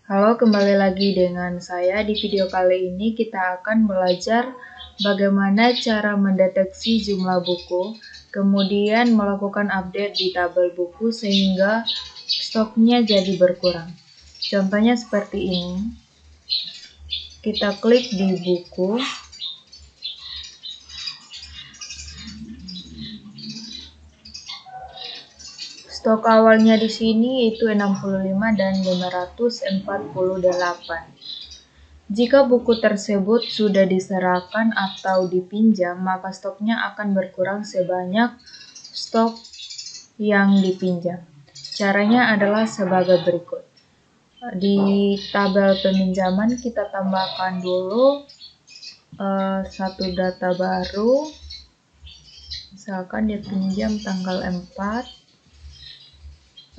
Halo, kembali lagi dengan saya. Di video kali ini kita akan belajar bagaimana cara mendeteksi jumlah buku, kemudian melakukan update di tabel buku sehingga stoknya jadi berkurang. Contohnya seperti ini. Kita klik di buku. Stok awalnya di sini yaitu 65 dan 548. Jika buku tersebut sudah diserahkan atau dipinjam, maka stoknya akan berkurang sebanyak stok yang dipinjam. Caranya adalah sebagai berikut. Di tabel peminjaman kita tambahkan dulu satu data baru. Misalkan dia pinjam tanggal 4,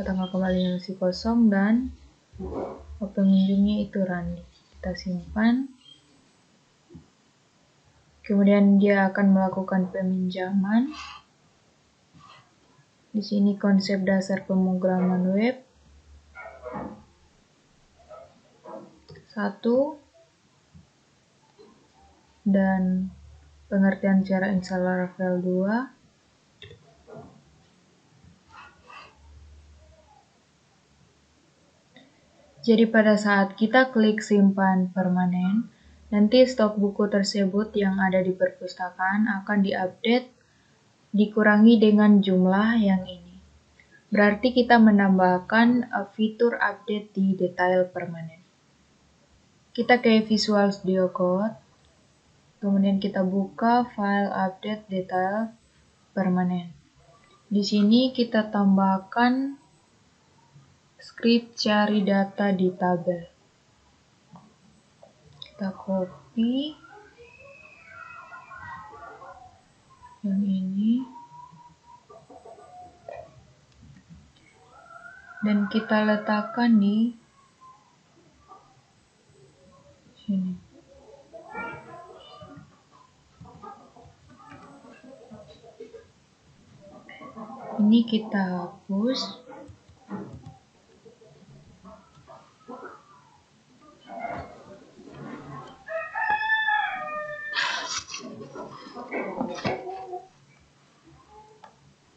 tanggal kembalinya masih kosong, dan pengunjungnya itu Randi. Kita simpan. Kemudian dia akan melakukan peminjaman. Di sini konsep dasar pemrograman web 1 dan pengertian cara install Laravel 2. Jadi pada saat kita klik simpan permanen, nanti stok buku tersebut yang ada di perpustakaan akan diupdate dikurangi dengan jumlah yang ini. Berarti kita menambahkan fitur update di detail permanen. Kita ke Visual Studio Code, kemudian kita buka file update detail permanen. Di sini kita tambahkan script cari data di tabel. Kita copy yang ini dan kita letakkan di sini. Ini kita hapus.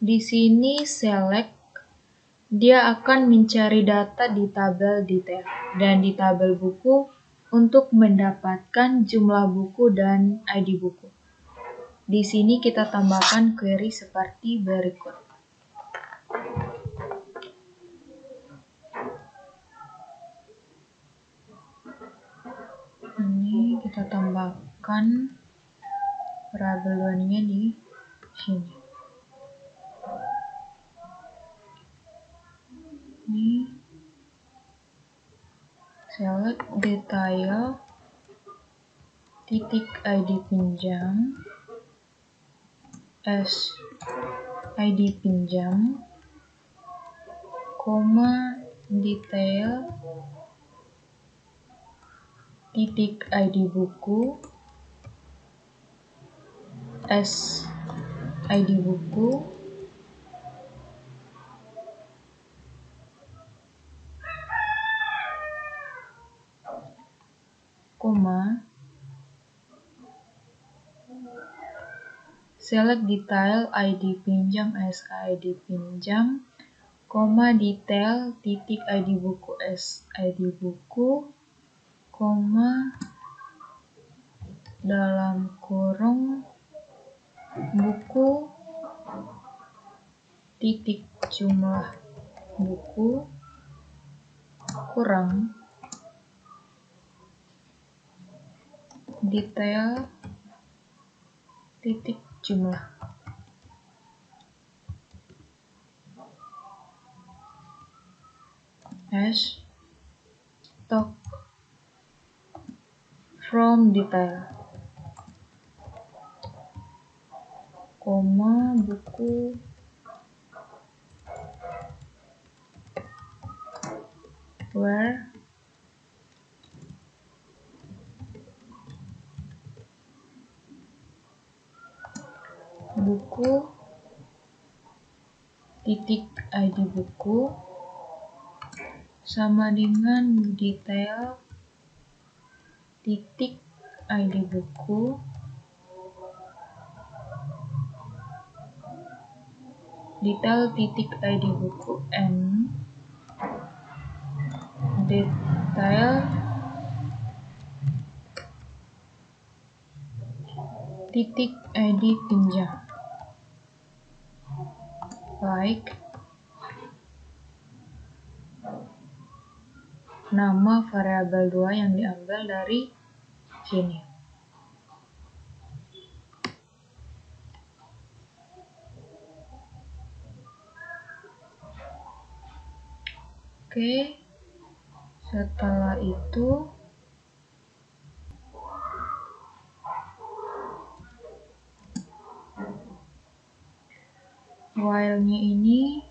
Di sini select, dia akan mencari data di tabel detail dan di tabel buku untuk mendapatkan jumlah buku dan ID buku. Di sini kita tambahkan query seperti berikut. Ini kita tambahkan variabel di sini. Ini select detail titik ID pinjam as ID pinjam, koma detail titik ID buku as ID buku, koma select detail ID pinjam as ID pinjam, koma detail titik ID buku as ID buku, koma dalam kurung buku titik jumlah buku kurang detail titik jumlah. As stock from detail, koma buku where buku titik ID buku sama dengan detail titik ID buku N detail titik ID pinjam, like nama variabel 2 yang diambil dari sini. Oke, setelah itu while-nya ini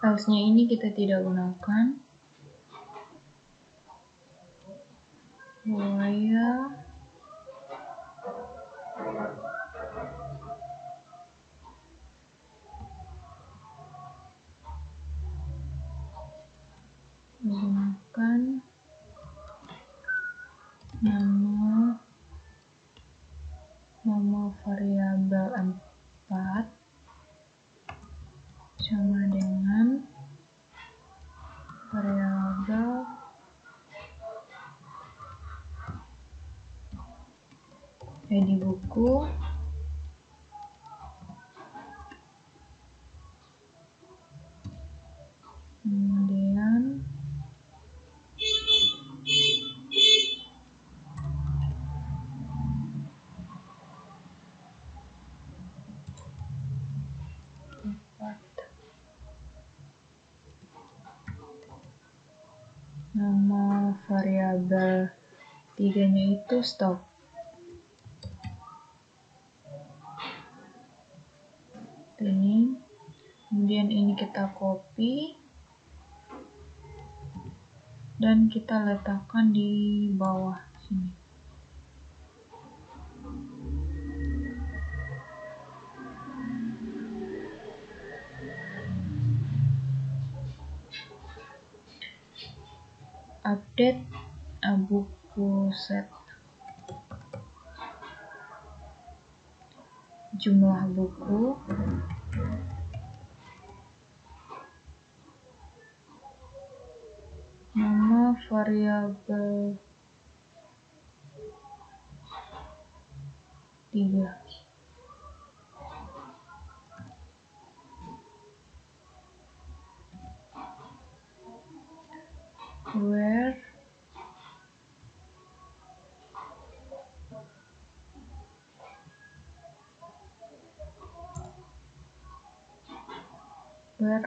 else-nya ini kita tidak gunakan. While menggunakan nama variabel 4 sama dengan variabel ID buku kemudian nama variabel 3-nya itu stok. Ini, kemudian ini kita copy dan kita letakkan di bawah sini. Update buku set. Jumlah buku nama variabel 3 where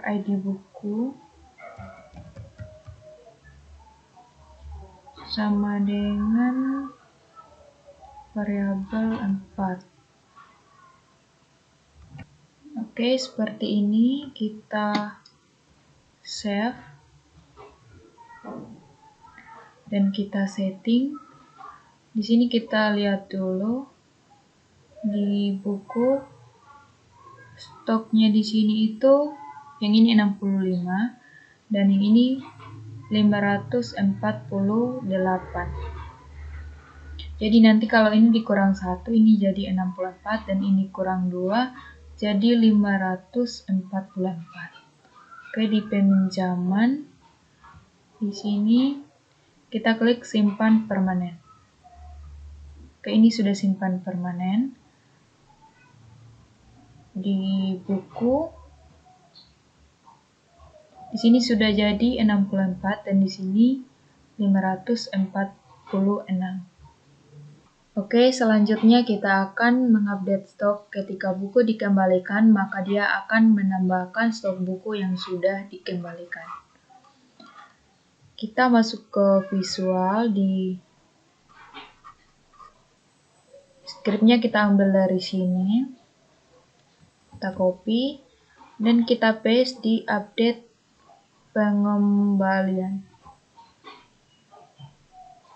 ID buku sama dengan variabel 4. Oke, seperti ini kita save dan kita setting. Di sini kita lihat dulu di buku stoknya di sini itu yang ini 65 dan yang ini 548. Jadi nanti kalau ini dikurang 1 ini jadi 64 dan ini kurang 2 jadi 544. Oke, di peminjaman di sini kita klik simpan permanen. Oke, ini sudah simpan permanen. Di buku di sini sudah jadi 64 dan di sini 546. Oke, selanjutnya kita akan mengupdate stok. Ketika buku dikembalikan, maka dia akan menambahkan stok buku yang sudah dikembalikan. Kita masuk ke visual, di scriptnya kita ambil dari sini. Kita copy dan kita paste di update pengembalian.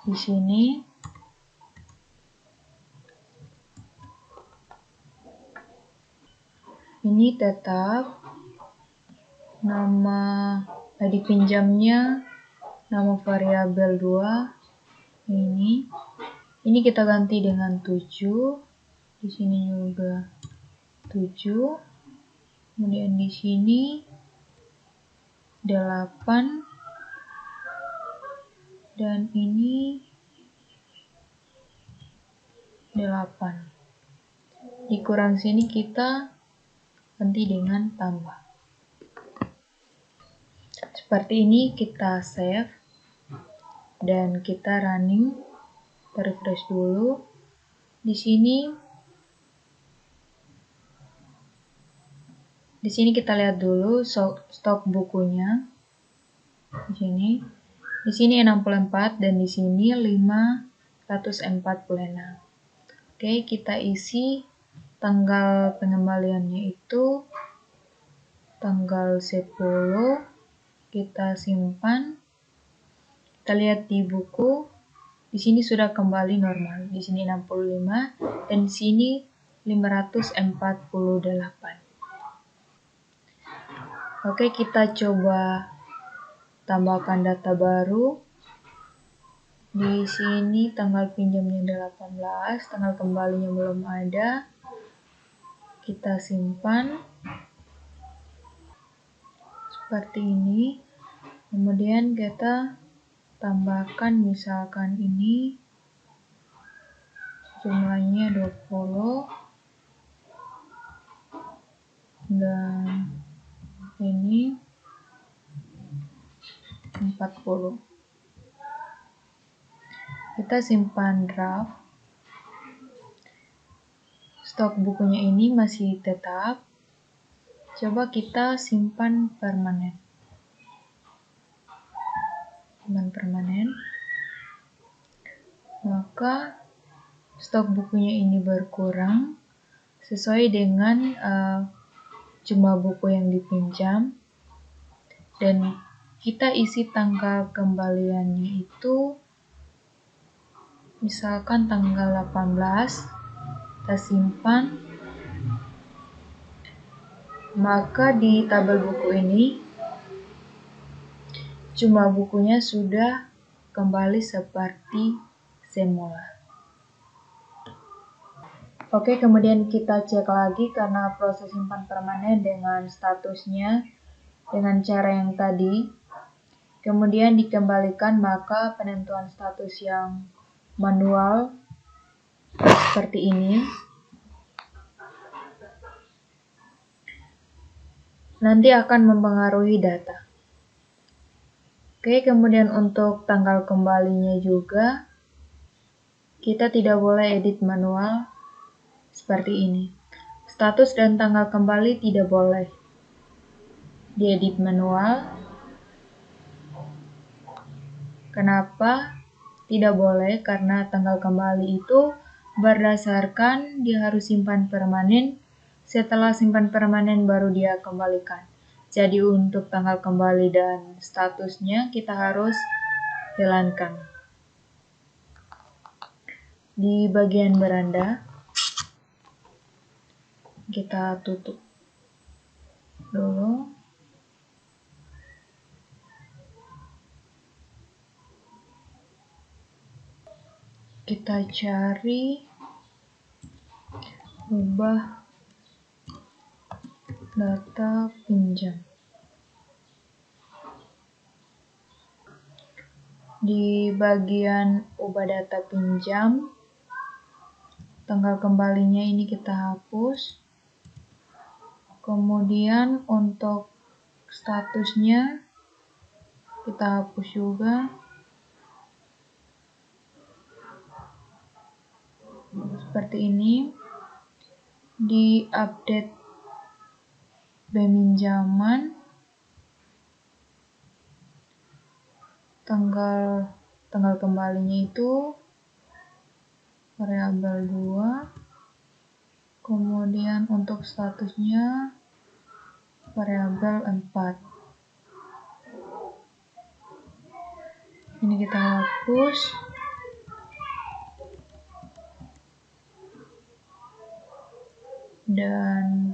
Di sini Ini tetap nama ID pinjamnya, nama variabel 2 ini kita ganti dengan 7, di sini juga 7, kemudian di sini 8, dan ini 8. Dikurang sini kita ganti dengan tambah. Seperti ini kita save dan kita running, refresh dulu. Di sini kita lihat dulu stok bukunya. Di sini 64 dan di sini 546. Oke, kita isi tanggal pengembaliannya itu tanggal 10. Kita simpan. Kita lihat di buku. Di sini sudah kembali normal. Di sini 65 dan di sini 548. Oke, kita coba tambahkan data baru. Di sini tanggal pinjamnya 18, tanggal kembalinya belum ada. Kita simpan. Seperti ini. Kemudian kita tambahkan misalkan ini jumlahnya 20 dan ini 40. Kita simpan draft. Stok bukunya ini masih tetap. Coba kita simpan permanen. Maka stok bukunya ini berkurang sesuai dengan jumlah buku yang dipinjam, dan kita isi tanggal kembaliannya itu misalkan tanggal 18, kita simpan. Maka di tabel buku ini jumlah bukunya sudah kembali seperti semula. Oke, kemudian kita cek lagi karena proses simpan permanen dengan statusnya dengan cara yang tadi. Kemudian dikembalikan, maka penentuan status yang manual seperti ini nanti akan mempengaruhi data. Oke, kemudian untuk tanggal kembalinya juga kita tidak boleh edit manual seperti ini. Status dan tanggal kembali tidak boleh diedit manual. Kenapa tidak boleh? Karena tanggal kembali itu berdasarkan dia harus simpan permanen. Setelah simpan permanen baru dia kembalikan. Jadi untuk tanggal kembali dan statusnya kita harus hilangkan. Di bagian beranda kita tutup dulu. Kita cari ubah data pinjam. Di bagian ubah data pinjam, tanggal kembalinya ini kita hapus. Kemudian untuk statusnya kita hapus juga. Seperti ini. Di update peminjaman, tanggal kembalinya itu variabel 2, kemudian untuk statusnya variabel 4. Ini kita hapus. Dan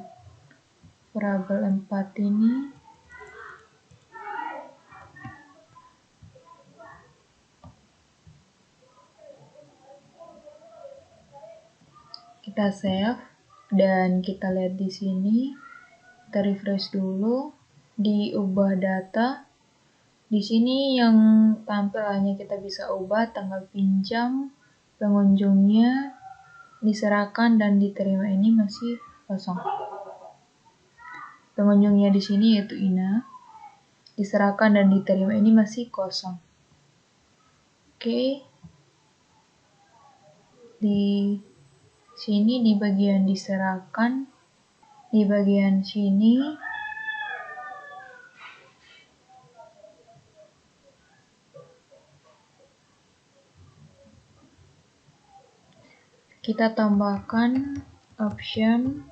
Variabel 4 ini kita save dan kita lihat di sini. Kita refresh dulu, diubah data. Di sini yang tampil hanya kita bisa ubah tanggal pinjam, pengunjungnya, diserahkan dan diterima ini masih kosong. Pengunjungnya di sini yaitu Ina, diserahkan dan diterima ini masih kosong. Oke. Di sini di bagian diserahkan, di bagian sini kita tambahkan option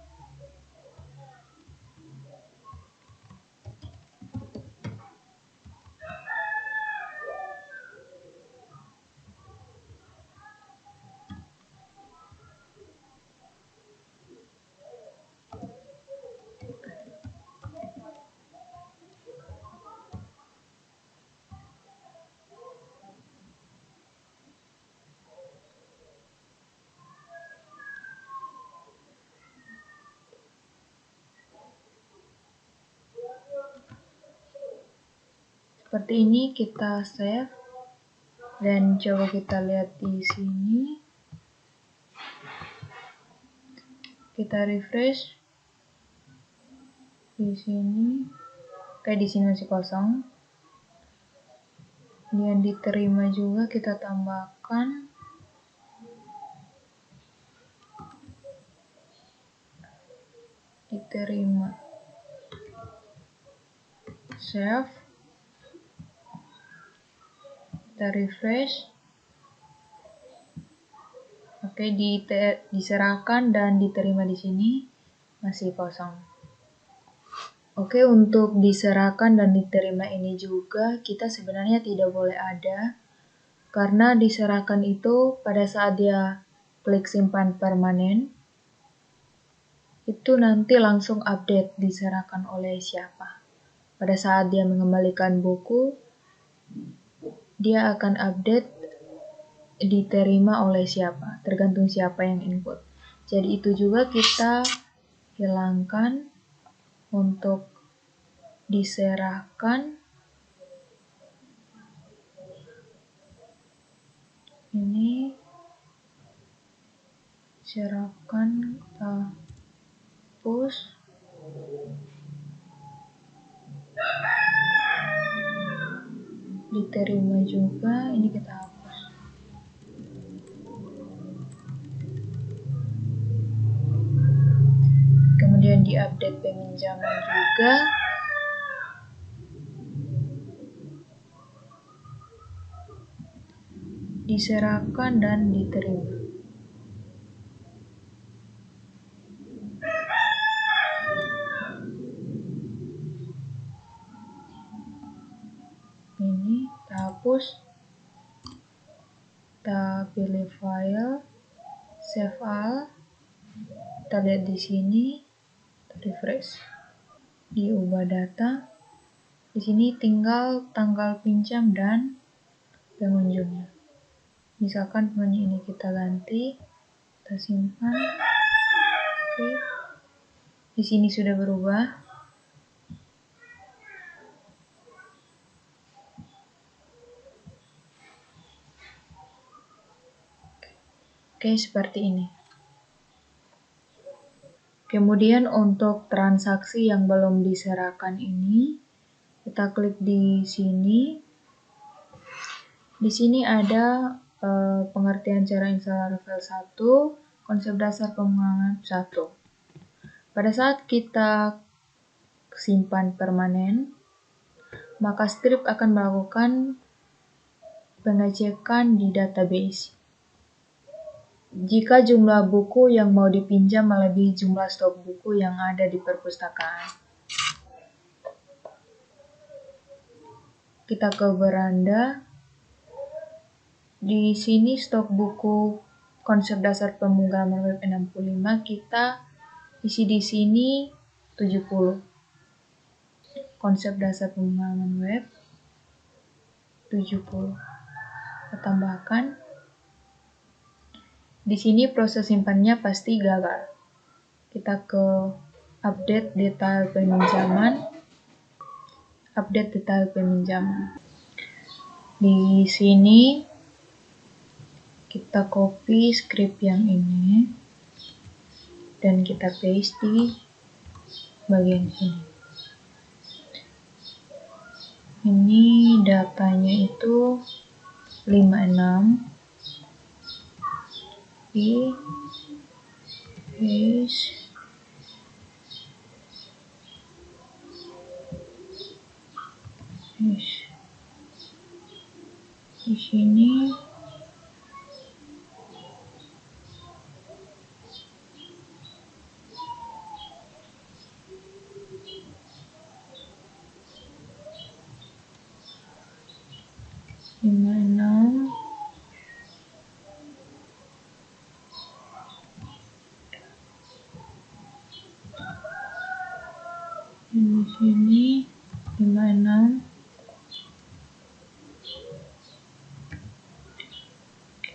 seperti ini. Kita save dan coba kita lihat di sini. Kita refresh di sini. Oke, di sini masih kosong. Yang diterima juga kita tambahkan diterima. Save. Kita refresh. Oke, diserahkan dan diterima di sini masih kosong. Oke, untuk diserahkan dan diterima ini juga kita sebenarnya tidak boleh ada, karena diserahkan itu pada saat dia klik simpan permanen, itu nanti langsung update diserahkan oleh siapa. Pada saat dia mengembalikan buku, dia akan update diterima oleh siapa, tergantung siapa yang input. Jadi itu juga kita hilangkan untuk diserahkan. Ini serahkan, hapus. Diterima juga, ini kita hapus. Kemudian diupdate peminjaman juga. Diserahkan dan diterima. Ini kita hapus. Kita pilih file, save all. Kita lihat di sini, kita refresh. Diubah data. Di sini tinggal tanggal pinjam dan pengunjungnya. Misalkan pengunjung ini kita ganti, kita simpan. Oke. Di sini sudah berubah. Oke, seperti ini. Kemudian untuk transaksi yang belum diserahkan ini, kita klik di sini. Di sini ada pengertian cara installer file 1, konsep dasar pemrograman 1. Pada saat kita simpan permanen, maka strip akan melakukan pengecekan di database. Jika jumlah buku yang mau dipinjam melebihi jumlah stok buku yang ada di perpustakaan. Kita ke beranda. Di sini stok buku konsep dasar pemrograman web 65 kita isi di sini 70. Konsep dasar pemahaman web 70. Kita tambahkan. Di sini proses simpannya pasti gagal. Kita ke update detail peminjaman. Update detail peminjaman. Di sini kita copy script yang ini dan kita paste di bagian sini. Ini datanya itu 56 di paste di sini. Di sini 56.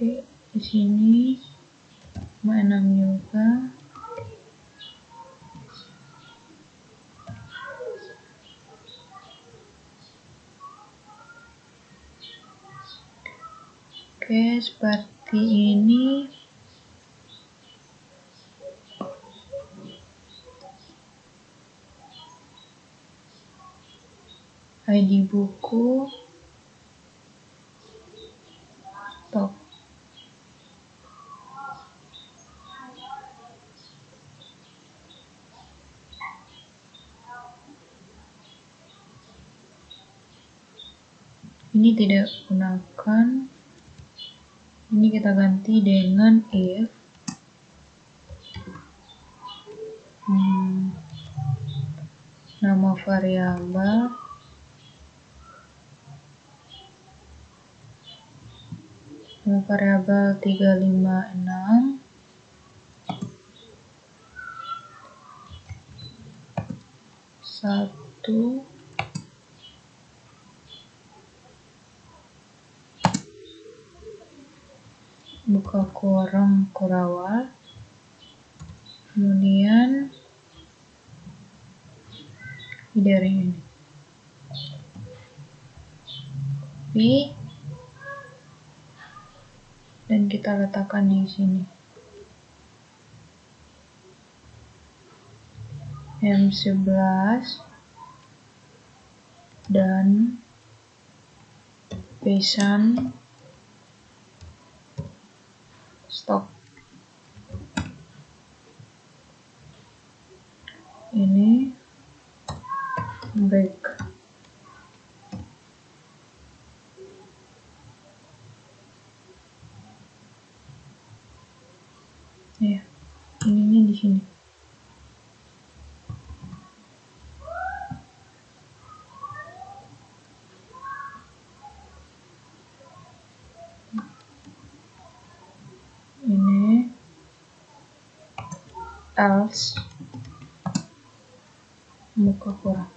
Oke, di sini 56 juga. Oke, seperti ini. ID buku, stok. Ini tidak gunakan. Ini kita ganti dengan if nama variabel variabel 356 1 buka kurung kurawal, kemudian dari ini copy dan kita letakkan di sini. M11 dan pesan stok. Ini break. Ya, ininya di sini. Ini else buka kurung.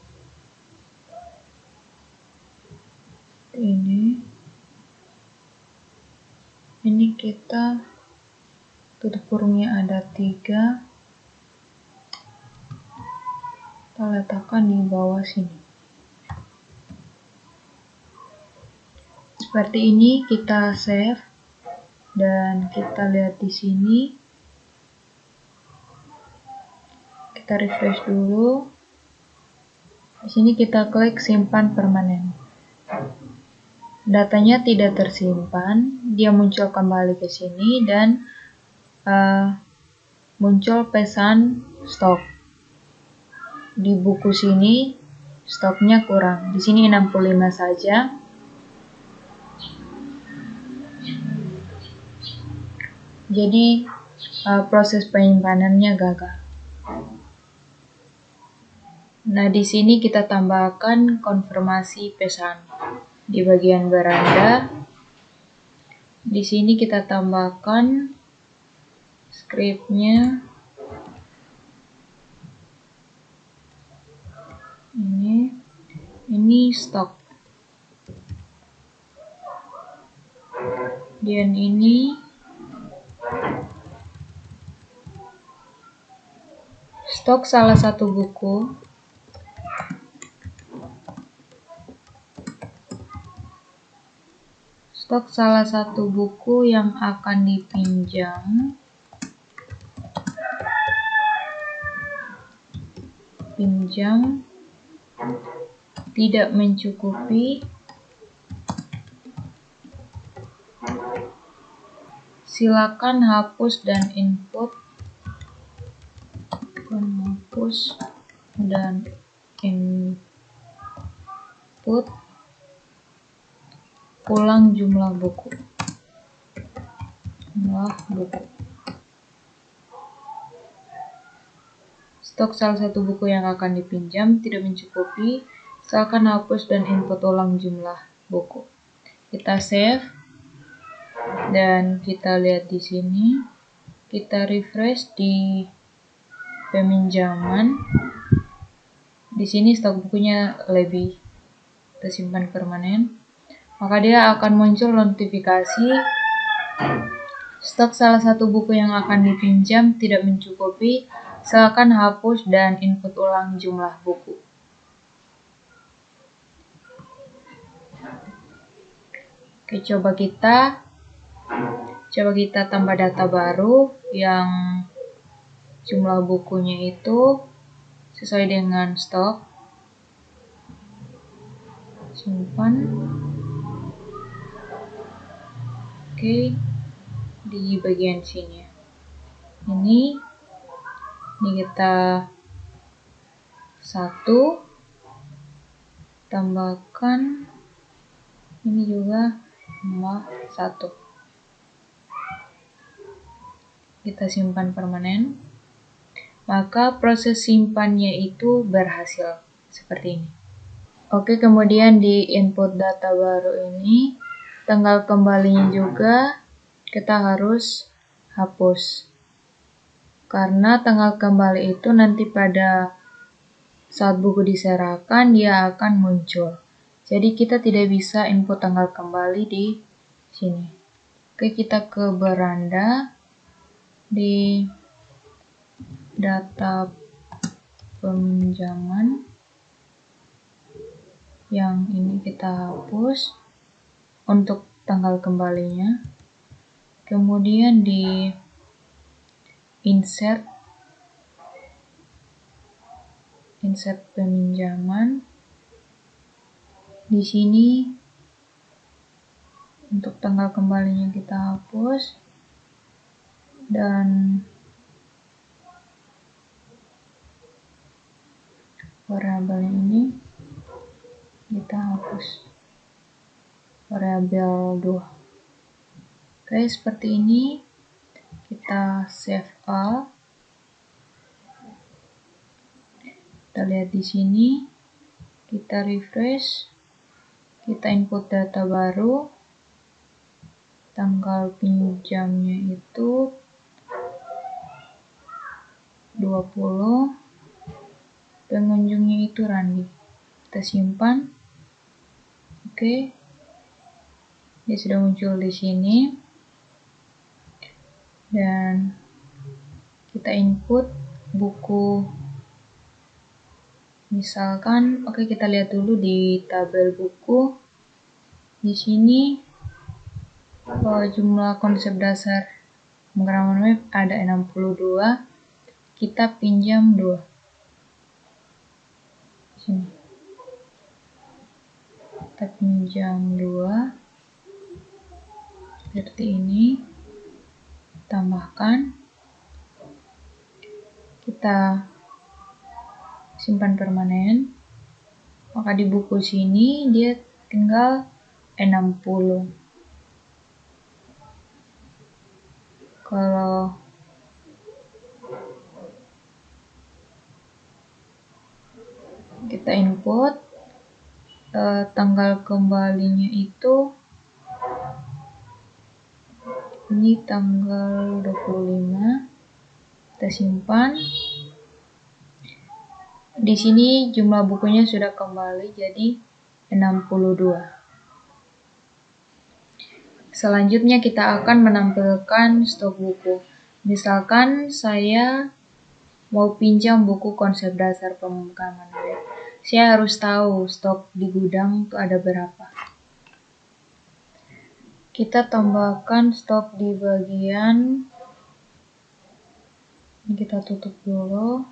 Ini kita tutup kurungnya ada 3, kita letakkan di bawah sini. Seperti ini kita save dan kita lihat di sini. Kita refresh dulu. Di sini kita klik simpan permanen. Datanya tidak tersimpan, dia muncul kembali ke sini dan muncul pesan stok. Di buku sini stoknya kurang. Di sini 65 saja. Jadi proses penyimpanannya gagal. Nah, di sini kita tambahkan konfirmasi pesan di bagian beranda. Di sini kita tambahkan scriptnya. Ini stok. Dan ini stok salah satu buku. Stok salah satu buku yang akan dipinjam. Pinjam tidak mencukupi. Silakan hapus dan input. Hapus dan input ulang jumlah buku. Stok salah satu buku yang akan dipinjam tidak mencukupi. Silakan hapus dan input ulang jumlah buku. Kita save dan kita lihat di sini. Kita refresh di peminjaman. Di sini stok bukunya lebih tersimpan permanen. Maka dia akan muncul notifikasi stok salah satu buku yang akan dipinjam tidak mencukupi. Silakan hapus dan input ulang jumlah buku. Oke, coba kita tambah data baru yang jumlah bukunya itu sesuai dengan stok. Simpan. Oke, di bagian sini. Ini kita 1 tambahkan ini juga 1. Kita simpan permanen. Maka proses simpannya itu berhasil seperti ini. Oke, kemudian di input data baru ini tanggal kembalinya juga kita harus hapus. Karena tanggal kembali itu nanti pada saat buku diserahkan dia akan muncul. Jadi kita tidak bisa input tanggal kembali di sini. Oke, kita ke beranda. Di data peminjaman yang ini kita hapus untuk tanggal kembalinya. Kemudian di insert peminjaman. Di sini untuk tanggal kembalinya kita hapus dan variabel ini kita hapus. Variabel 2. Oke, seperti ini. Kita save all. Kita lihat di sini. Kita refresh. Kita input data baru. Tanggal pinjamnya itu 20. Pengunjungnya itu Randi. Kita simpan. Oke. Dia sudah muncul di sini. Dan kita input buku. Misalkan, oke, kita lihat dulu di tabel buku. Di sini jumlah konsep dasar pemrograman web ada 62. Kita pinjam 2. Sini. Kita pinjam 2. Seperti ini. Tambahkan. Kita simpan permanen. Maka di buku sini dia tinggal 60. Kalau kita input tanggal kembalinya itu ini tanggal 25. Kita simpan Di sini jumlah bukunya sudah kembali jadi 62. Selanjutnya kita akan menampilkan stok buku. Misalkan saya mau pinjam buku konsep dasar pemrograman web. Saya harus tahu stok di gudang itu ada berapa. Kita tambahkan stok di bagian, kita tutup dulu,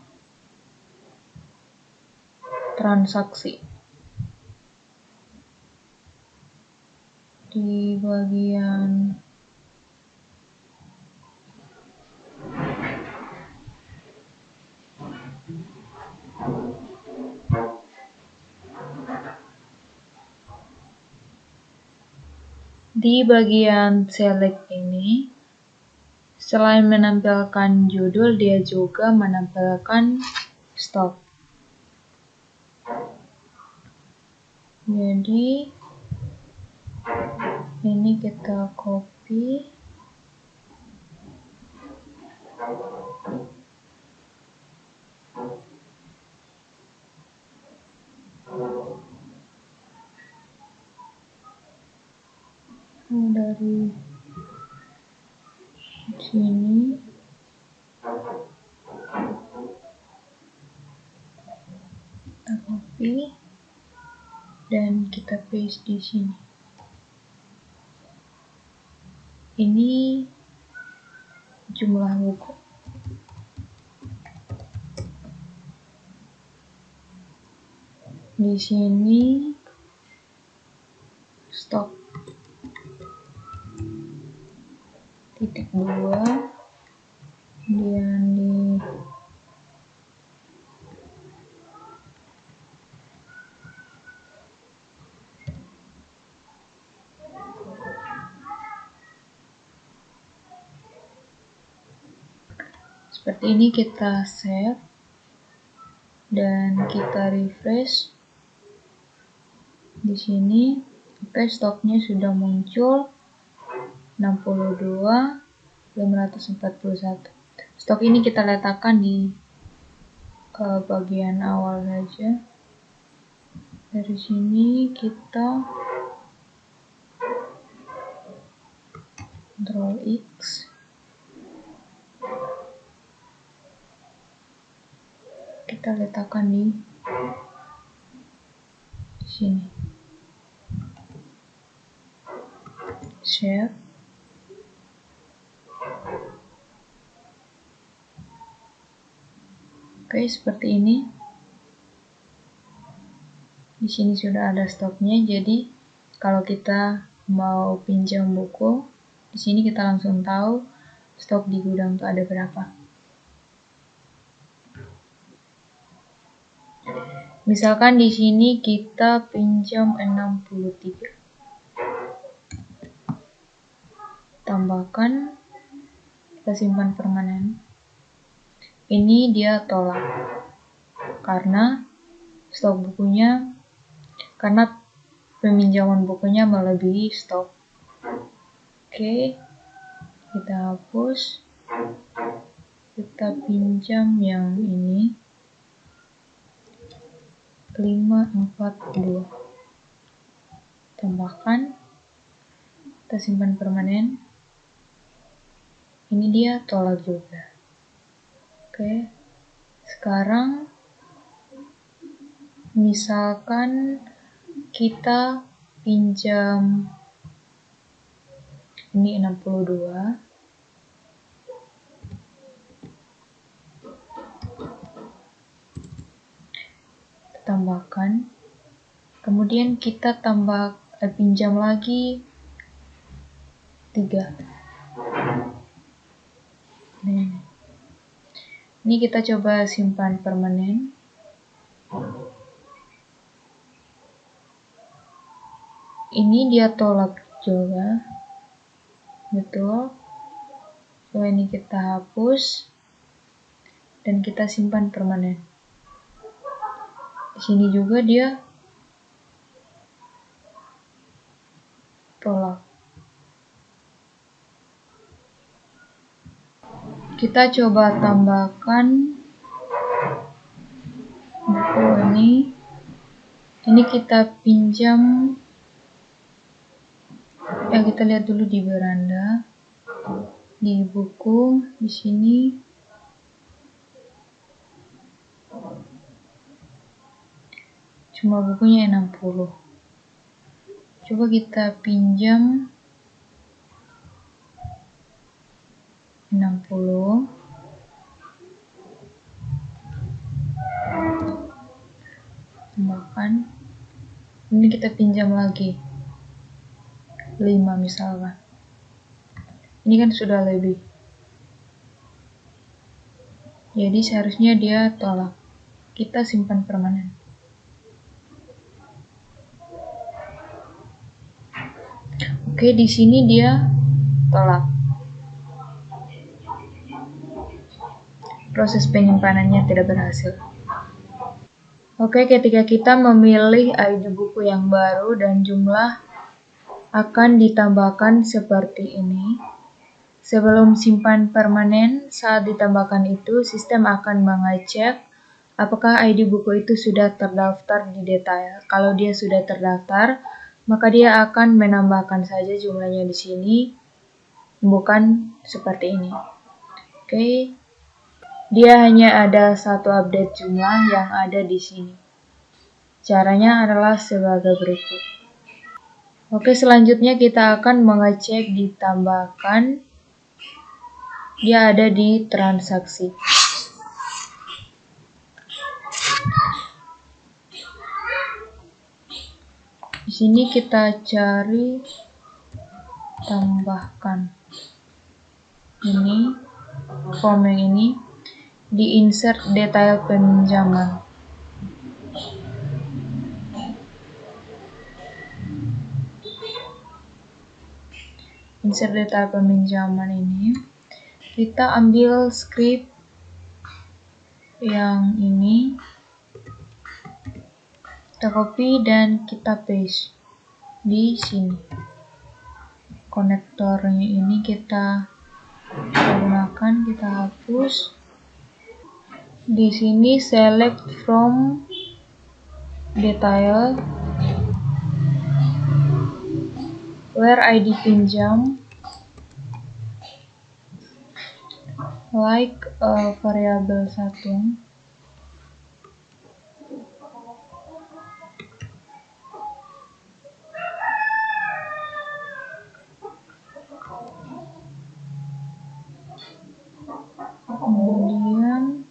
transaksi. Di bagian select ini, selain menampilkan judul, dia juga menampilkan stok. Jadi ini kita copy, dari sini kita copy dan kita paste di sini. Ini jumlah buku. Di sini stok titik 2, kemudian di seperti ini. Kita save dan kita refresh. Di sini oke, stoknya sudah muncul 62.541. Stok ini kita letakkan di bagian awal saja. Dari sini kita Ctrl X, kita letakkan di sini. Save. Oke, seperti ini. Di sini sudah ada stoknya, jadi kalau kita mau pinjam buku, di sini kita langsung tahu stok di gudang itu ada berapa. Misalkan di sini kita pinjam 63. Tambahkan, kita simpan permanen. Ini dia tolak karena stok bukunya, karena peminjaman bukunya melebihi stok. Oke, kita hapus, kita pinjam yang ini 542. Tambahkan, kita simpan permanen. Ini dia tolak juga. Oke, sekarang misalkan kita pinjam ini 62, kita tambahkan, kemudian kita pinjam lagi 3. Ini kita coba simpan permanen. Ini dia tolak juga, betul. So ini kita hapus dan kita simpan permanen. Di sini juga dia tolak. Kita coba tambahkan ini kita pinjam. Ya, kita lihat dulu di beranda, di buku, di sini. Cuma bukunya 60. Coba kita pinjam 60. Tambahkan. Ini kita pinjam lagi 5 misalkan. Ini kan sudah lebih. Jadi seharusnya dia tolak. Kita simpan permanen. Oke, di sini dia tolak. Proses penyimpanannya tidak berhasil. Oke, ketika kita memilih ID buku yang baru dan jumlah akan ditambahkan seperti ini. Sebelum simpan permanen, saat ditambahkan itu, sistem akan mengecek apakah ID buku itu sudah terdaftar di detail. Kalau dia sudah terdaftar, maka dia akan menambahkan saja jumlahnya di sini, bukan seperti ini. Oke. Dia hanya ada satu update jumlah yang ada di sini. Caranya adalah sebagai berikut. Oke, selanjutnya kita akan mengecek ditambahkan. Dia ada di transaksi. Di sini kita cari tambahkan. Ini form yang ini. Di insert detail pinjaman. Insert detail peminjaman ini, kita ambil script yang ini, kita copy dan kita paste di sini. Konektornya ini kita gunakan, kita hapus. Di sini select from detail where ID pinjam like variabel 1. Kemudian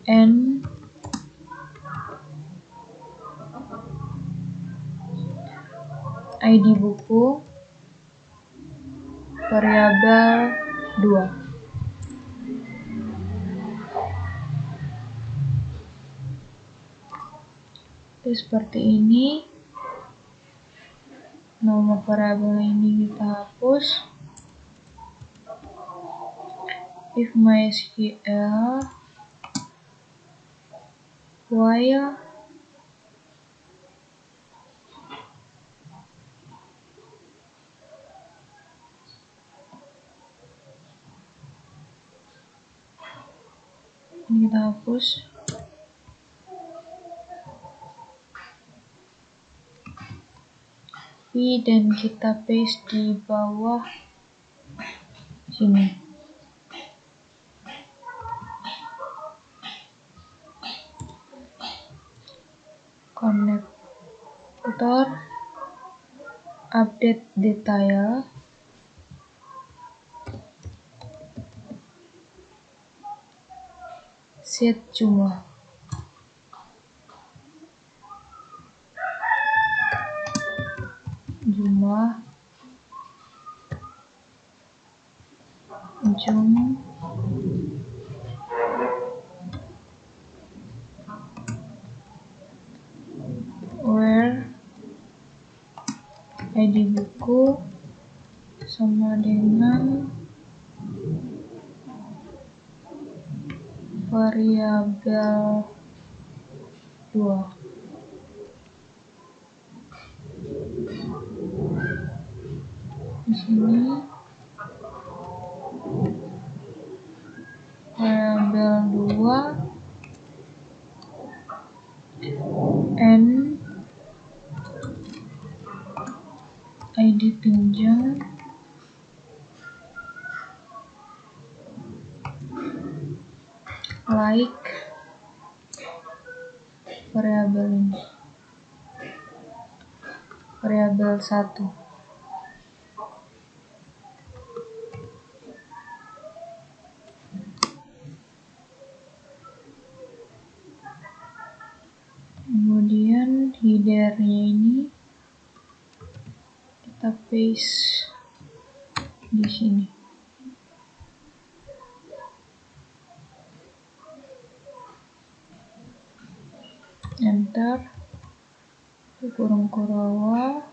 N ID buku variabel 2. Oke, seperti ini. Nama variabel ini kita hapus. If MySQL while ini kita hapus. Dan kita paste di bawah sini. Konektor update detail set jumlah. Where ID buku sama dengan variabel 2. Di sini variabel 2 like variabel ini, variabel 1. Kemudian headernya ini kita paste di sini. Enter, kurung kurawa.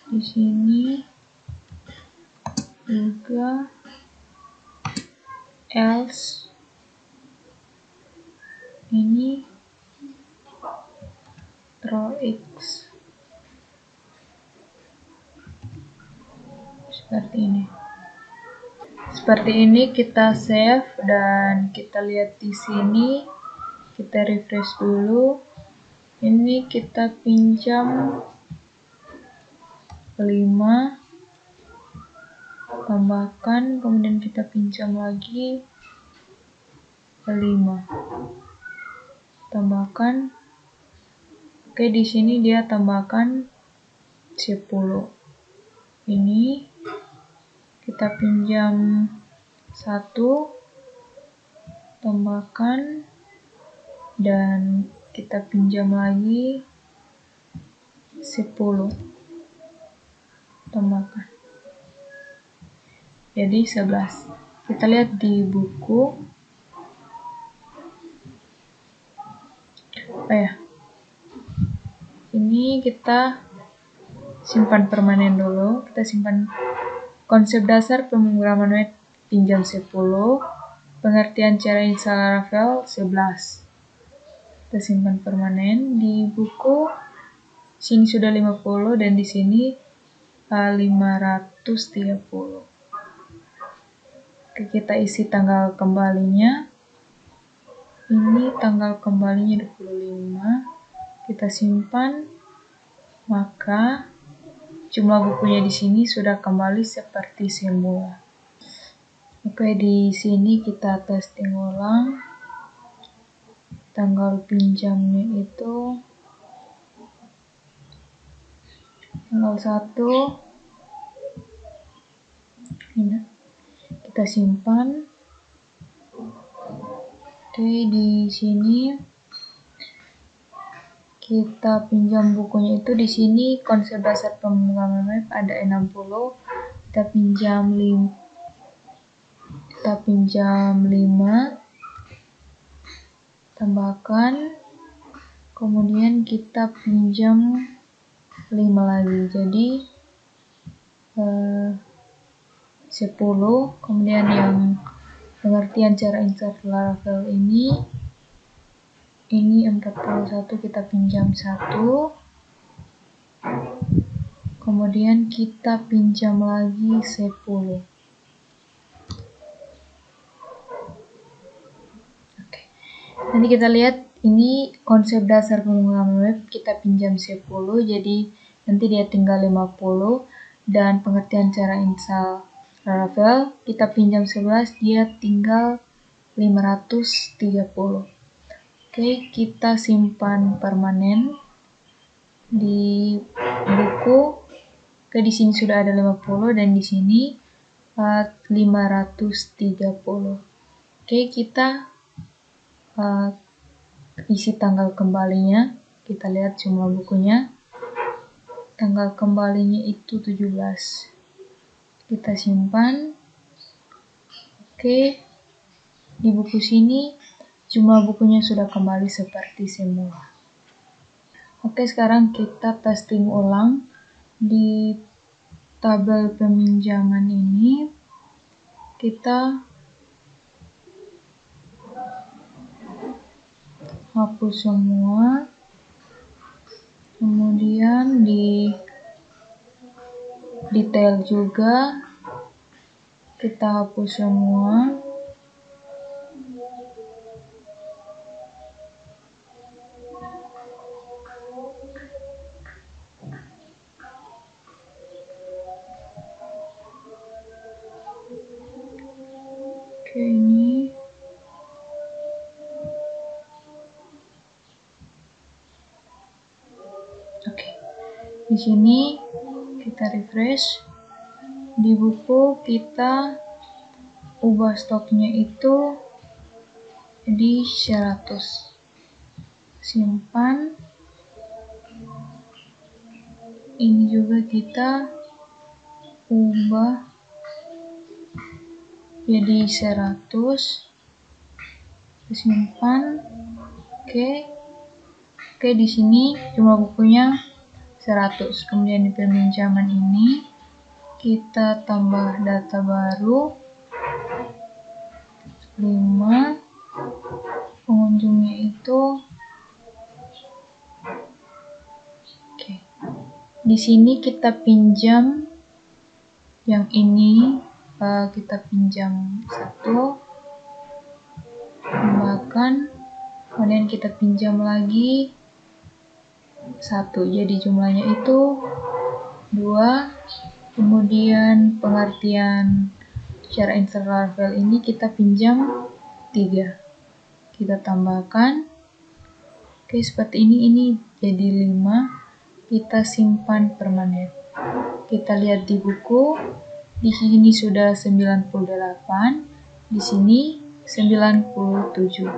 Di sini juga else ini row x seperti ini. Seperti ini kita save dan kita lihat di sini. Kita refresh dulu. Ini kita pinjam 5, tambahkan, kemudian kita pinjam lagi 5, tambahkan. Oke, di sini dia tambahkan 10. Ini kita pinjam 1, tambahkan, dan kita pinjam lagi 10, tambahkan. Jadi 11. Kita lihat di buku. Ini kita simpan permanen dulu. Kita simpan konsep dasar pemrograman web pinjam 10, pengertian cara install Laravel 11. Kita simpan permanen di buku. Sini sudah 50 dan di sini 530. Oke, kita isi tanggal kembalinya. Ini tanggal kembalinya 25. Kita simpan, maka jumlah bukunya di sini sudah kembali seperti semula. Oke, di sini kita testing ulang. Tanggal pinjamnya itu tanggal 1. Ini kita simpan. Oke, di sini kita pinjam bukunya itu di sini konsep dasar pemrograman web ada 60. Kita pinjam 5, tambahkan, kemudian kita pinjam 5 lagi, jadi 10. Kemudian yang pengertian cara install Laravel ini 41, kita pinjam 1, kemudian kita pinjam lagi 10. Oke. Nanti kita lihat ini konsep dasar pemrograman web kita pinjam 10, jadi nanti dia tinggal 50, dan pengertian cara install Laravel kita pinjam 11, dia tinggal 530. Oke, kita simpan permanen di buku. Oke, di sini sudah ada 50 dan di sini 530. Oke, kita isi tanggal kembalinya. Kita lihat jumlah bukunya. Tanggal kembalinya itu 17. Kita simpan. Oke, di buku sini jumlah bukunya sudah kembali seperti semula. Oke, sekarang kita testing ulang di tabel peminjaman ini. Kita hapus semua. Kemudian di detail juga kita hapus semua. Oke, ini Di sini kita refresh. Di buku kita ubah stoknya itu jadi 100. Simpan. Ini juga kita ubah jadi 100. Simpan. Oke, di sini jumlah bukunya 100. Kemudian di peminjaman ini kita tambah data baru 5. Pengunjungnya itu oke. Di sini kita pinjam yang ini, kita pinjam 1, tambahkan, kemudian kita pinjam lagi 1, jadi jumlahnya itu 2. Kemudian pengertian secara interval ini kita pinjam 3, kita tambahkan. Oke, seperti ini jadi 5. Kita simpan permanen. Kita lihat di buku, di sini sudah 98, di sini 97.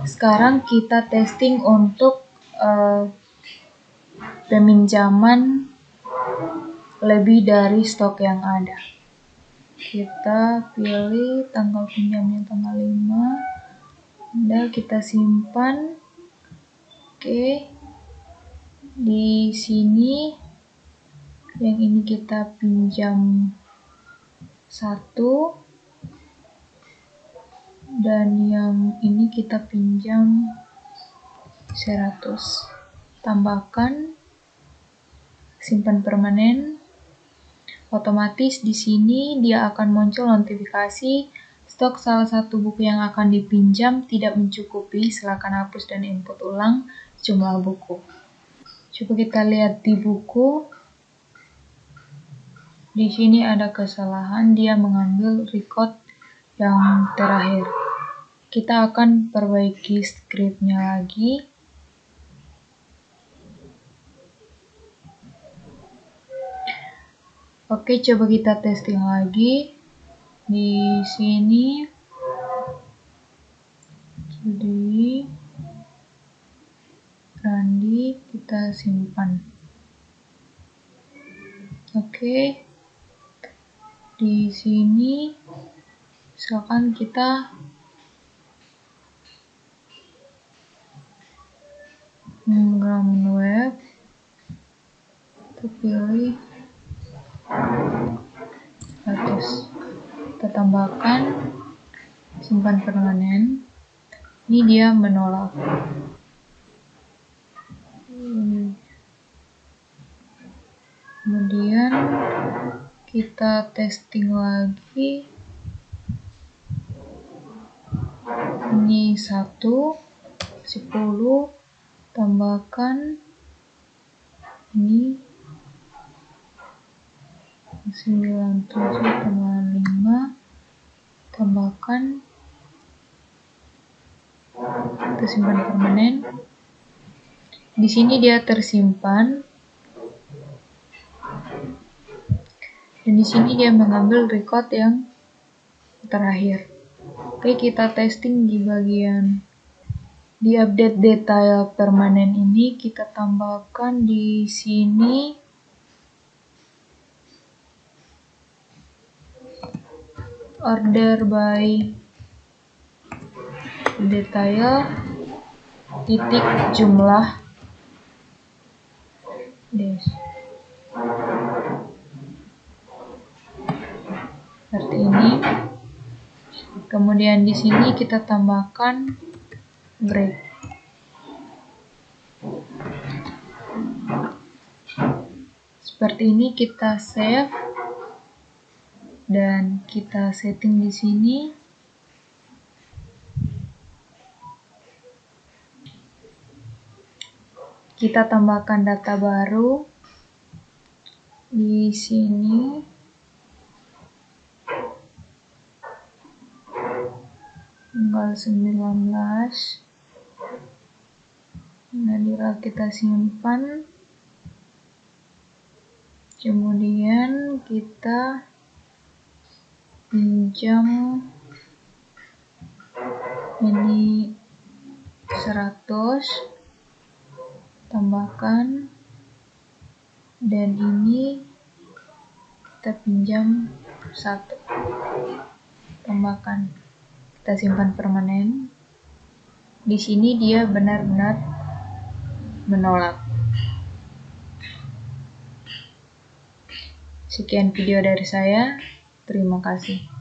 Sekarang kita testing untuk peminjaman lebih dari stok yang ada. Kita pilih tanggal pinjamnya tanggal 5. Udah, kita simpan. Oke. Di sini yang ini kita pinjam 1 dan yang ini kita pinjam 100. Tambahkan, simpan permanen. Otomatis di sini dia akan muncul notifikasi stok salah satu buku yang akan dipinjam tidak mencukupi. Silakan hapus dan input ulang jumlah buku. Coba kita lihat di buku. Di sini ada kesalahan, dia mengambil record yang terakhir. Kita akan perbaiki scriptnya lagi. Oke, coba kita testing lagi. Di sini, jadi Randi kita simpan. Oke, di sini misalkan kita pemrograman web, kita pilih 100. Kita tambahkan, simpan permanen. Ini dia menolak. Kemudian kita testing lagi. Ini 1, 10, tambahkan ini 97 tambah 5, tambahkan, kita simpan permanen. Di sini dia tersimpan. Dan di sini dia mengambil record yang terakhir. Oke, kita testing di bagian di update detail permanen ini, kita tambahkan di sini order by detail titik jumlah des. Seperti ini. Kemudian di sini kita tambahkan break. Seperti ini kita save dan kita setting di sini. Kita tambahkan data baru di sini. Tanggal 19. Nadira kita simpan, kemudian kita pinjam ini 100, tambahkan, dan ini kita pinjam 1, tambahkan. Kita simpan permanen. Di sini dia benar-benar menolak. Sekian video dari saya. Terima kasih.